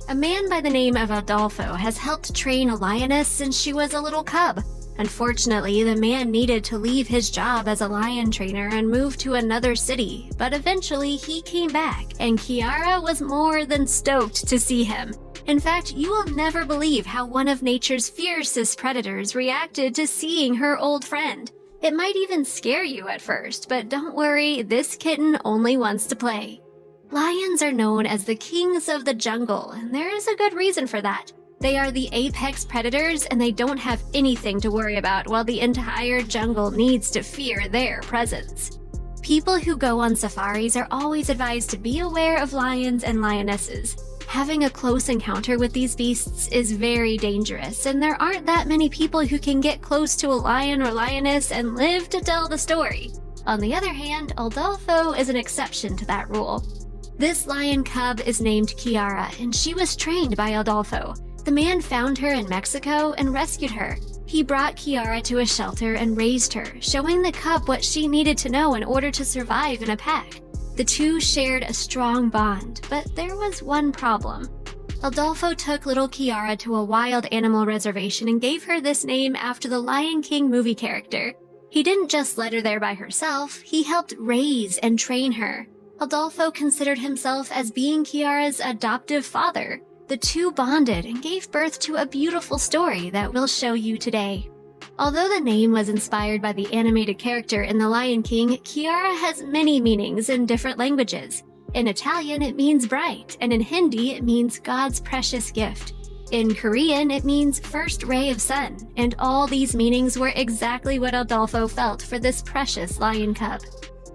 A man by the name of Adolfo has helped train a lioness since she was a little cub. Unfortunately, the man needed to leave his job as a lion trainer and move to another city, but eventually he came back, and Kiara was more than stoked to see him. In fact, you will never believe how one of nature's fiercest predators reacted to seeing her old friend. It might even scare you at first, but don't worry, this kitten only wants to play. Lions are known as the kings of the jungle, and there is a good reason for that. They are the apex predators, and they don't have anything to worry about while the entire jungle needs to fear their presence. People who go on safaris are always advised to be aware of lions and lionesses. Having a close encounter with these beasts is very dangerous, and there aren't that many people who can get close to a lion or lioness and live to tell the story. On the other hand, Adolfo is an exception to that rule. This lion cub is named Kiara, and she was trained by Adolfo. The man found her in Mexico and rescued her. He brought Kiara to a shelter and raised her, showing the cub what she needed to know in order to survive in a pack. The two shared a strong bond, but there was one problem. Adolfo took little Kiara to a wild animal reservation and gave her this name after the Lion King movie character. He didn't just let her there by herself, he helped raise and train her. Adolfo considered himself as being Kiara's adoptive father. The two bonded and gave birth to a beautiful story that we'll show you today. Although the name was inspired by the animated character in The Lion King, Kiara has many meanings in different languages. In Italian, it means bright, and in Hindi, it means God's precious gift. In Korean, it means first ray of sun, and all these meanings were exactly what Adolfo felt for this precious lion cub.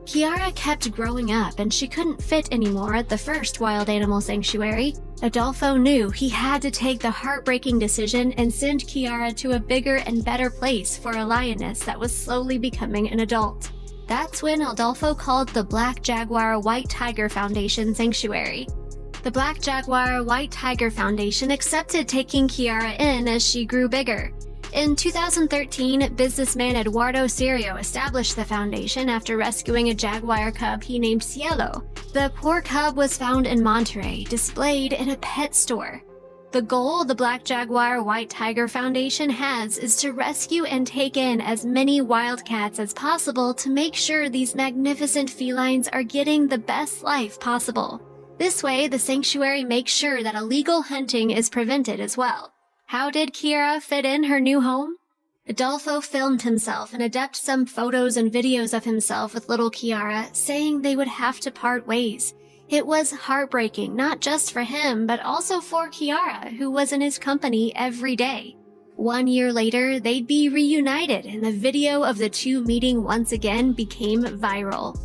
Kiara kept growing up, and she couldn't fit anymore at the first wild animal sanctuary. Adolfo knew he had to take the heartbreaking decision and send Kiara to a bigger and better place for a lioness that was slowly becoming an adult. That's when Adolfo called the Black Jaguar White Tiger Foundation Sanctuary. The Black Jaguar White Tiger Foundation accepted taking Kiara in as she grew bigger. In 2013, businessman Eduardo Serio established the foundation after rescuing a jaguar cub he named Cielo. The poor cub was found in Monterrey, displayed in a pet store. The goal the Black Jaguar White Tiger Foundation has is to rescue and take in as many wild cats as possible to make sure these magnificent felines are getting the best life possible. This way, the sanctuary makes sure that illegal hunting is prevented as well. How did Kiara fit in her new home? Adolfo filmed himself and adapted some photos and videos of himself with little Kiara, saying they would have to part ways. It was heartbreaking, not just for him, but also for Kiara, who was in his company every day. 1 year later, they'd be reunited, and the video of the two meeting once again became viral.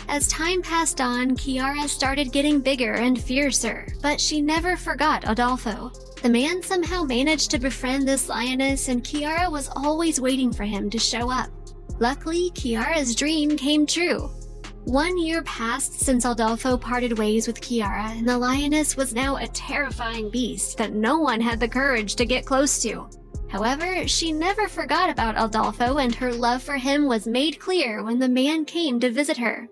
As time passed on, Kiara started getting bigger and fiercer, but she never forgot Adolfo. The man somehow managed to befriend this lioness, and Kiara was always waiting for him to show up. Luckily, Kiara's dream came true. 1 year passed since Adolfo parted ways with Kiara, and the lioness was now a terrifying beast that no one had the courage to get close to. However, she never forgot about Adolfo, and her love for him was made clear when the man came to visit her.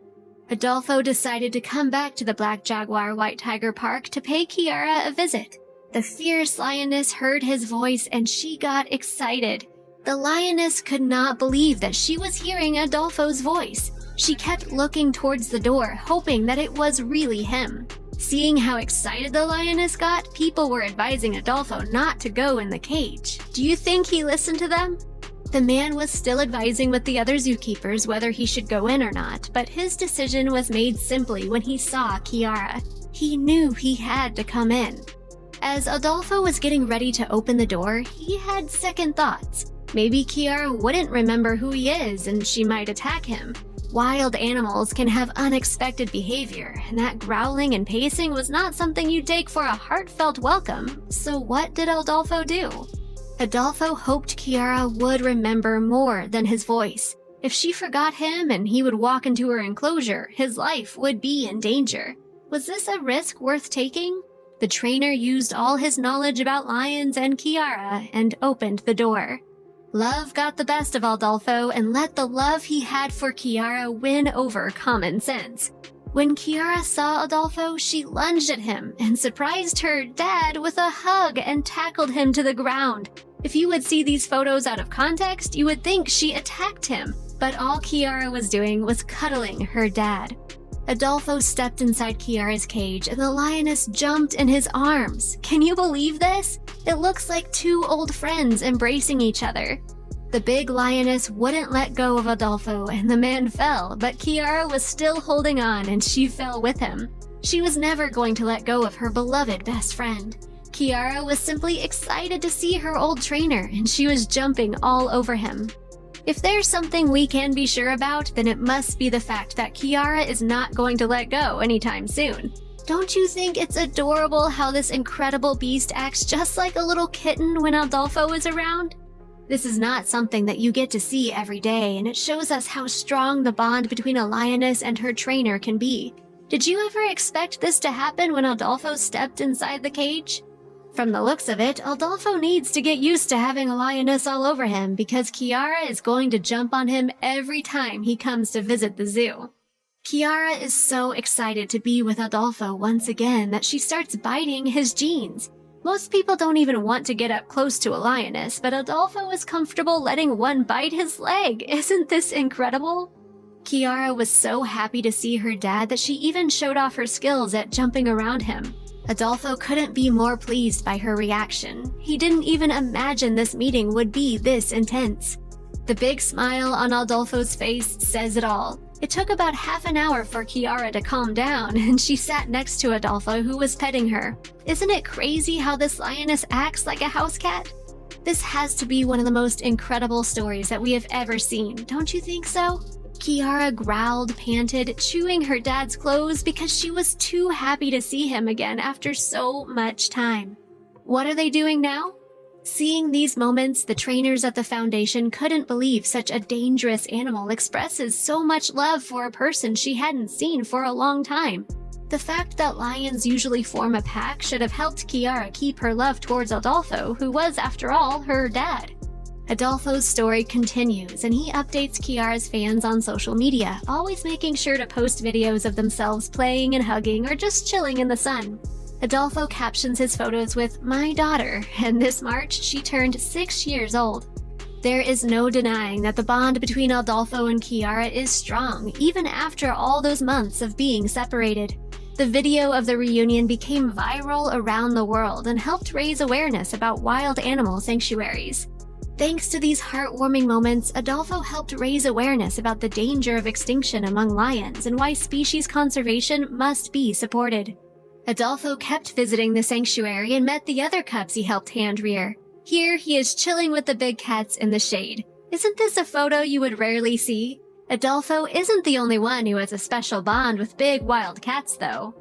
Adolfo decided to come back to the Black Jaguar White Tiger Park to pay Kiara a visit. The fierce lioness heard his voice and she got excited. The lioness could not believe that she was hearing Adolfo's voice. She kept looking towards the door, hoping that it was really him. Seeing how excited the lioness got, people were advising Adolfo not to go in the cage. Do you think he listened to them? The man was still advising with the other zookeepers whether he should go in or not, but his decision was made simply when he saw Kiara. He knew he had to come in. As Adolfo was getting ready to open the door, he had second thoughts. Maybe Kiara wouldn't remember who he is and she might attack him. Wild animals can have unexpected behavior, and that growling and pacing was not something you'd take for a heartfelt welcome. So what did Adolfo do? Adolfo hoped Kiara would remember more than his voice. If she forgot him and he would walk into her enclosure, his life would be in danger. Was this a risk worth taking? The trainer used all his knowledge about lions and Kiara and opened the door. Love got the best of Adolfo and let the love he had for Kiara win over common sense. When Kiara saw Adolfo, she lunged at him and surprised her dad with a hug and tackled him to the ground. If you would see these photos out of context, you would think she attacked him, but all Kiara was doing was cuddling her dad. Adolfo stepped inside Kiara's cage and the lioness jumped in his arms. Can you believe this? It looks like two old friends embracing each other. The big lioness wouldn't let go of Adolfo and the man fell, but Kiara was still holding on and she fell with him. She was never going to let go of her beloved best friend. Kiara was simply excited to see her old trainer and she was jumping all over him. If there's something we can be sure about, then it must be the fact that Kiara is not going to let go anytime soon. Don't you think it's adorable how this incredible beast acts just like a little kitten when Adolfo is around? This is not something that you get to see every day, and it shows us how strong the bond between a lioness and her trainer can be. Did you ever expect this to happen when Adolfo stepped inside the cage? From the looks of it, Adolfo needs to get used to having a lioness all over him because Kiara is going to jump on him every time he comes to visit the zoo. Kiara is so excited to be with Adolfo once again that she starts biting his jeans. Most people don't even want to get up close to a lioness, but Adolfo is comfortable letting one bite his leg. Isn't this incredible? Kiara was so happy to see her dad that she even showed off her skills at jumping around him. Adolfo couldn't be more pleased by her reaction. He didn't even imagine this meeting would be this intense. The big smile on Adolfo's face says it all. It took about half an hour for Kiara to calm down, and she sat next to Adolfo, who was petting her. Isn't it crazy how this lioness acts like a house cat? This has to be one of the most incredible stories that we have ever seen, don't you think so? Kiara growled, panted, chewing her dad's clothes because she was too happy to see him again after so much time. What are they doing now? Seeing these moments, the trainers at the foundation couldn't believe such a dangerous animal expresses so much love for a person she hadn't seen for a long time. The fact that lions usually form a pack should have helped Kiara keep her love towards Adolfo, who was, after all, her dad. Adolfo's story continues, and he updates Kiara's fans on social media, always making sure to post videos of themselves playing and hugging or just chilling in the sun. Adolfo captions his photos with, "My daughter," and this March she turned 6 years old. There is no denying that the bond between Adolfo and Kiara is strong, even after all those months of being separated. The video of the reunion became viral around the world and helped raise awareness about wild animal sanctuaries. Thanks to these heartwarming moments, Adolfo helped raise awareness about the danger of extinction among lions and why species conservation must be supported. Adolfo kept visiting the sanctuary and met the other cubs he helped hand-rear. Here, he is chilling with the big cats in the shade. Isn't this a photo you would rarely see? Adolfo isn't the only one who has a special bond with big wild cats, though.